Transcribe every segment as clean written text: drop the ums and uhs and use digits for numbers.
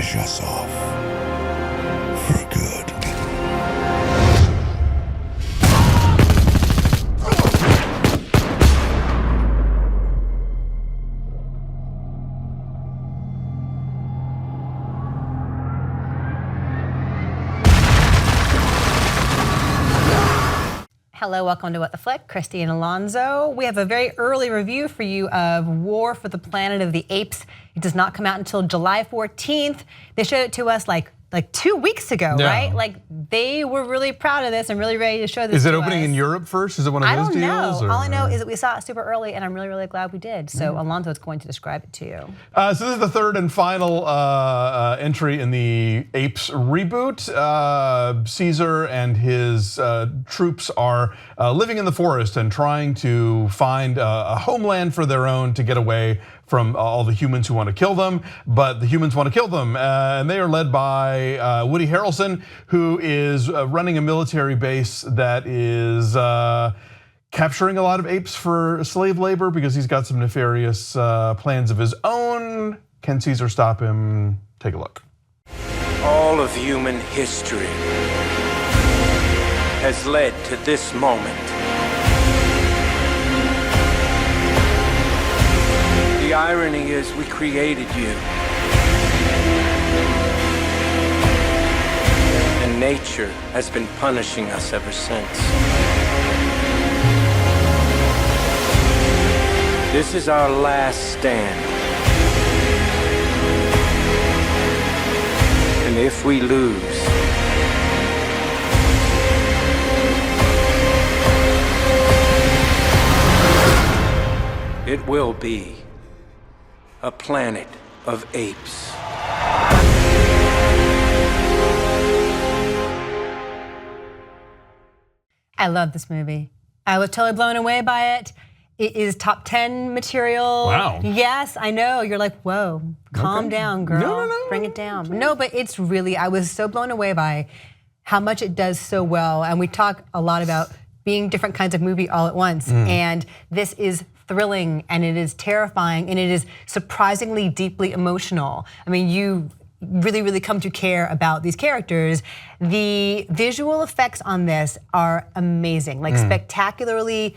finish us off for good. Hello, welcome to What the Flick, Christy and Alonzo. We have a very early review for you of War for the Planet of the Apes. It does not come out until July 14th. They showed it to us like 2 weeks ago, right? Like they were really proud of this and really ready to show this. Is it opening in Europe first? Is it one of those deals? I don't know. Or? All I know is that we saw it super early, and I'm really, really glad we did. So Alonzo is going to describe it to you. So this is the third and final entry in the Apes reboot. Caesar and his troops are living in the forest and trying to find a homeland for their own to get away from all the humans who want to kill them, but the humans want to kill them, and they are led by Woody Harrelson, who is running a military base that is capturing a lot of apes for slave labor because he's got some nefarious plans of his own. Can Caesar stop him? Take a look. All of human history has led to this moment. The irony is we created you. And nature has been punishing us ever since. This is our last stand. And if we lose, it will be a planet of apes. I love this movie. I was totally blown away by it. It is top 10 material. Wow. Yes, I know. You're like, whoa, calm down, girl. No. Bring it down. No, but it's really, I was so blown away by how much it does so well. And we talk a lot about being different kinds of movie all at once. And this is thrilling, and it is terrifying, and it is surprisingly deeply emotional. I mean, you really, really come to care about these characters. The visual effects on this are amazing, like spectacularly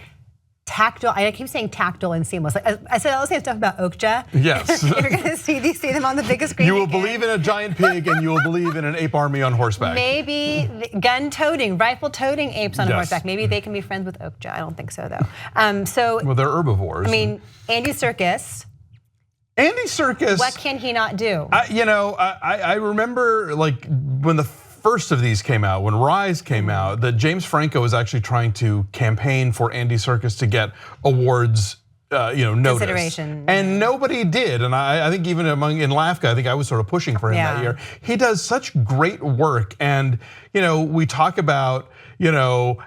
tactile. I keep saying tactile and seamless. Like I said all the same stuff about Okja. Yes. You're gonna see them on the biggest screen. You will believe in a giant pig and you will believe in an ape army on horseback. Maybe gun-toting, rifle-toting apes on horseback. Maybe they can be friends with Okja. I don't think so though. Well, they're herbivores. I mean, Andy Serkis. Andy Serkis. What can he not do? I remember like when the first of these came out, when Rise came out, that James Franco was actually trying to campaign for Andy Serkis to get awards, notice. Consideration. And nobody did. And I think even in LAFCA, I think I was sort of pushing for him that year. He does such great work, and we talk about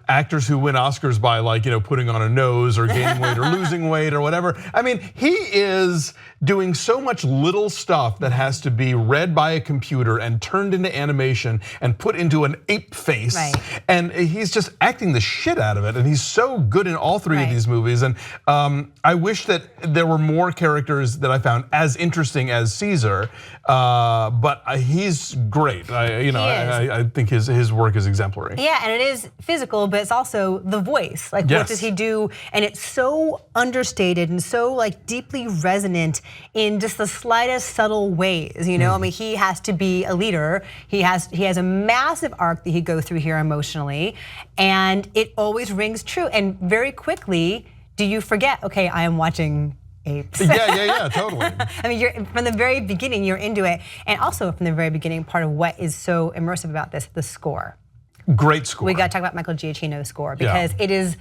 actors who win Oscars by putting on a nose or gaining weight or losing weight or whatever. I mean, he is doing so much little stuff that has to be read by a computer and turned into animation and put into an ape face. Right. And he's just acting the shit out of it. And he's so good in all three of these movies. And I wish that there were more characters that I found as interesting as Caesar, but he's great. I think his work is exemplary. Yeah, and it is physical, but it's also the voice. Like, what does he do? And it's so understated and so deeply resonant in just the slightest subtle ways. I mean, he has to be a leader. He has a massive arc that he goes through here emotionally, and it always rings true. And very quickly, do you forget? Okay, I am watching Apes. Yeah, totally. I mean, from the very beginning, you're into it, and also from the very beginning, part of what is so immersive about this, the score. Great score. We got to talk about Michael Giacchino's score because it is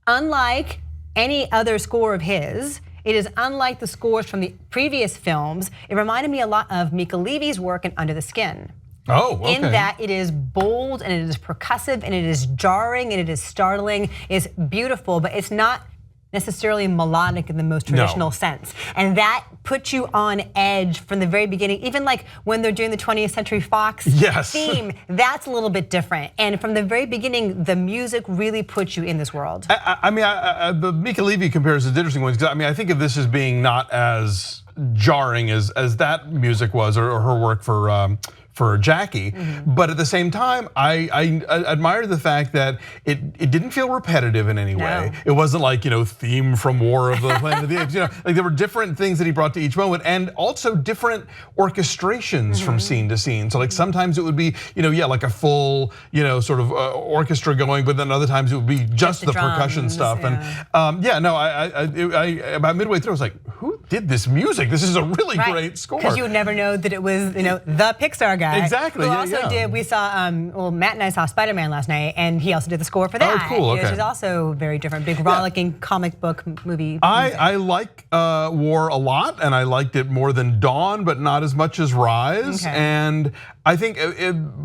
unlike any other score of his. It is unlike the scores from the previous films. It reminded me a lot of Mika Levy's work in Under the Skin. Oh, okay. In that it is bold and it is percussive and it is jarring and it is startling. It's beautiful, but it's not necessarily melodic in the most traditional sense. And that puts you on edge from the very beginning. Even when they're doing the 20th Century Fox theme, that's a little bit different. And from the very beginning, the music really puts you in this world. The Mika Levy comparison is an interesting one, because I think of this as being not as jarring as that music was, or her work for Jackie, but at the same time, I admire the fact that it didn't feel repetitive in any way. It wasn't like, theme from War of the Planet of the Apes. Like there were different things that he brought to each moment, and also different orchestrations from scene to scene. So like sometimes it would be, like a full, sort of orchestra going, but then other times it would be just the percussion drums, stuff. And I about midway through, I was like, who did this music? This is a really great score. Because you would never know that it was, the Pixar guy. Exactly. Who also did, we saw, Matt and I saw Spider-Man last night, and he also did the score for that. Oh, cool, okay. Which is also very different, big rollicking comic book movie. I like War a lot, and I liked it more than Dawn, but not as much as Rise. Okay. And I think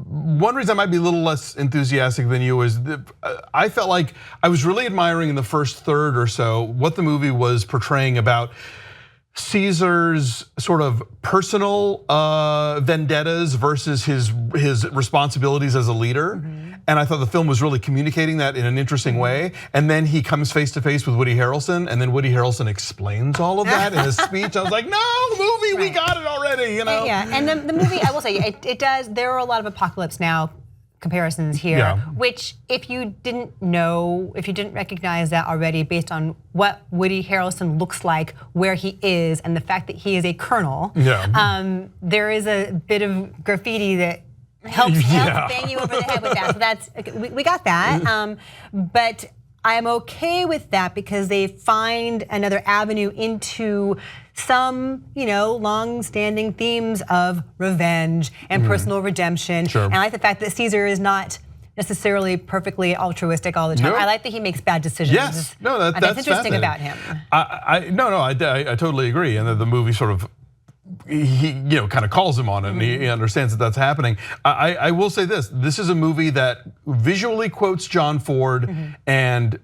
one reason I might be a little less enthusiastic than you is that I felt like I was really admiring in the first third or so what the movie was portraying about Caesar's sort of personal vendettas versus his responsibilities as a leader. And I thought the film was really communicating that in an interesting way. And then he comes face to face with Woody Harrelson, and then Woody Harrelson explains all of that in his speech. I was like, no, movie, we got it already, Yeah, and the movie, I will say, it does, there are a lot of Apocalypse Now comparisons here, which if you didn't recognize that already based on what Woody Harrelson looks like, where he is, and the fact that he is a colonel, there is a bit of graffiti that helps bang you over the head with that. So that's, we got that, but I'm okay with that because they find another avenue into some, long-standing themes of revenge and personal redemption. And I like the fact that Caesar is not necessarily perfectly altruistic all the time. I like that he makes bad decisions. Yes, no, that's interesting about him. I totally agree, and the movie sort of he kind of calls him on it, and he understands that that's happening. I will say this is a movie that visually quotes John Ford and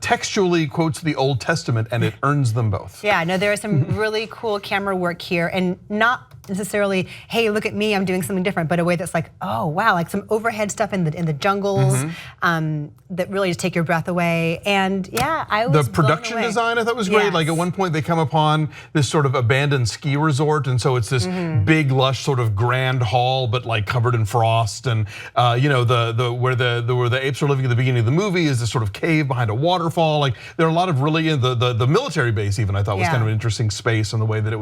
textually quotes the Old Testament, and it earns them both. Yeah, no, there is some really cool camera work here, and not necessarily, hey, look at me, I'm doing something different, but a way that's like, oh wow, like some overhead stuff in the jungles that really just take your breath away. And yeah, I was the production design I thought was great. Like at one point they come upon this sort of abandoned ski resort, and so it's this big, lush, sort of grand hall, but like covered in frost. And where the apes are living at the beginning of the movie is this sort of cave behind a waterfall. Like there are a lot of really the military base even I thought was kind of an interesting space in the way that it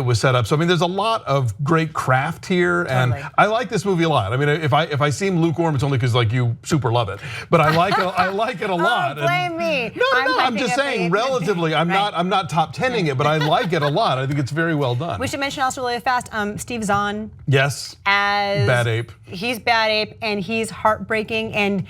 was set up. So I mean, there's a lot of great craft here, and I like this movie a lot. I mean, if I seem lukewarm, it's only because like you super love it, but I like it a lot. Oh, blame me. No, I'm just saying relatively. I'm not top 10ing it, but I like it a lot. I think it's very well done. We should mention also really fast, Steve Zahn. Yes. As Bad Ape. He's Bad Ape, and he's heartbreaking, and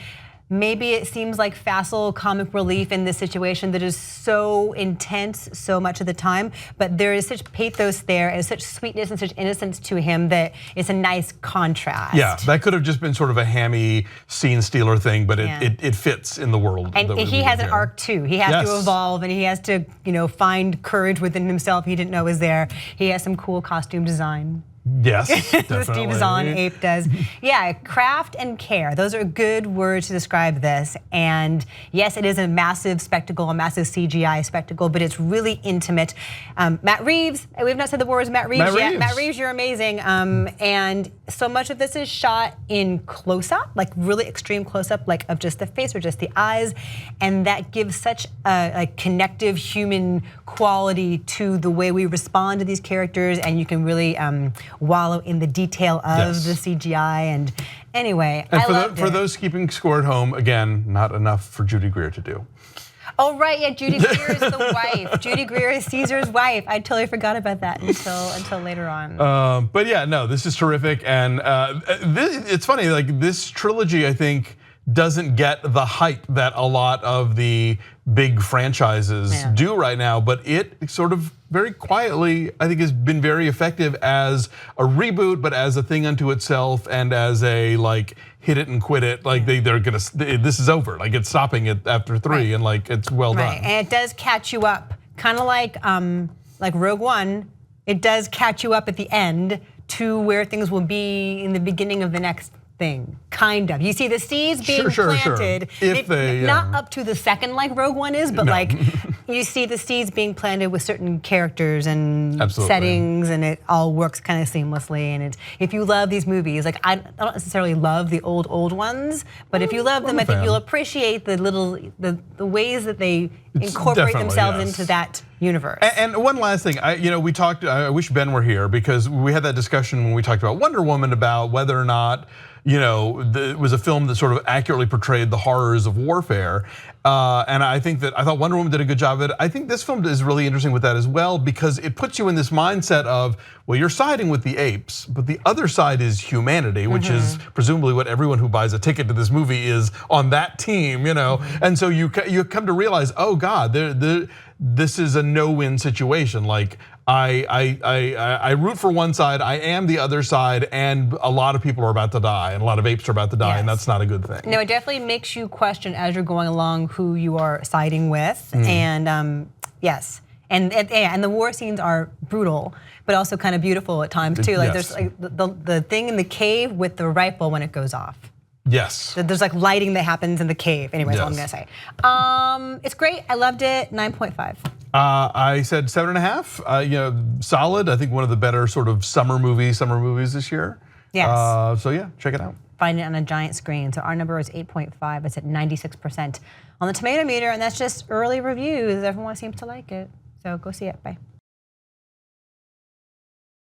maybe it seems like facile comic relief in this situation that is so intense so much of the time, but there is such pathos there and such sweetness and such innocence to him that it's a nice contrast. Yeah, that could have just been sort of a hammy scene stealer thing, but it fits in the world. And he has an arc too. He has to evolve, and he has to find courage within himself he didn't know was there. He has some cool costume design. Yes, definitely. Steve Zahn ape does. Yeah, craft and care. Those are good words to describe this. And yes, it is a massive spectacle, a massive CGI spectacle, but it's really intimate. Matt Reeves, we have not said the words Matt Reeves yet. Matt Reeves, you're amazing. And so much of this is shot in close-up, like really extreme close-up, like of just the face or just the eyes. And that gives such a connective human quality to the way we respond to these characters, and you can really wallow in the detail of the CGI. And anyway, and for those keeping score at home, again, not enough for Judy Greer to do. Oh right, yeah, Judy Greer is the wife. Judy Greer is Caesar's wife. I totally forgot about that until later on. But yeah, no, this is terrific, and it's funny. Like this trilogy, I think, doesn't get the hype that a lot of the big franchises do right now, but it sort of very quietly, I think, has been very effective as a reboot, but as a thing unto itself, and as a like hit it and quit it. Like they're gonna, this is over. Like it's stopping it after 3, and like it's well done. And it does catch you up, kind of like Rogue One. It does catch you up at the end to where things will be in the beginning of the next thing, kind of. You see the seeds being planted. If they not up to the second like Rogue One is, but No. like you see the seeds being planted with certain characters and Absolutely. settings, and it all works kind of seamlessly. And it's, if you love these movies, like I don't necessarily love the old ones, but if you love them, I think you'll appreciate the ways that they incorporate definitely, themselves yes. into that universe. And one last thing, we talked. I wish Ben were here because we had that discussion when we talked about Wonder Woman about whether or not it was a film that sort of accurately portrayed the horrors of warfare. And I thought Wonder Woman did a good job of it. I think this film is really interesting with that as well because it puts you in this mindset of, well, you're siding with the apes, but the other side is humanity, which is presumably what everyone who buys a ticket to this movie is on that team, And so you come to realize, oh God, this is a no-win situation. Like I root for one side, I am the other side, and a lot of people are about to die, and a lot of apes are about to die, and that's not a good thing. No, it definitely makes you question as you're going along who you are siding with, and yes, and the war scenes are brutal, but also kind of beautiful at times too. Like there's like the thing in the cave with the rifle when it goes off. Yes. There's like lighting that happens in the cave. Anyway, that's all I'm gonna say. It's great. I loved it. 9.5. I said 7.5. Solid. I think one of the better sort of summer movies this year. Yes. So yeah, check it out. Find it on a giant screen. So our number is 8.5. It's at 96% on the tomato meter, and that's just early reviews. Everyone seems to like it. So go see it. Bye.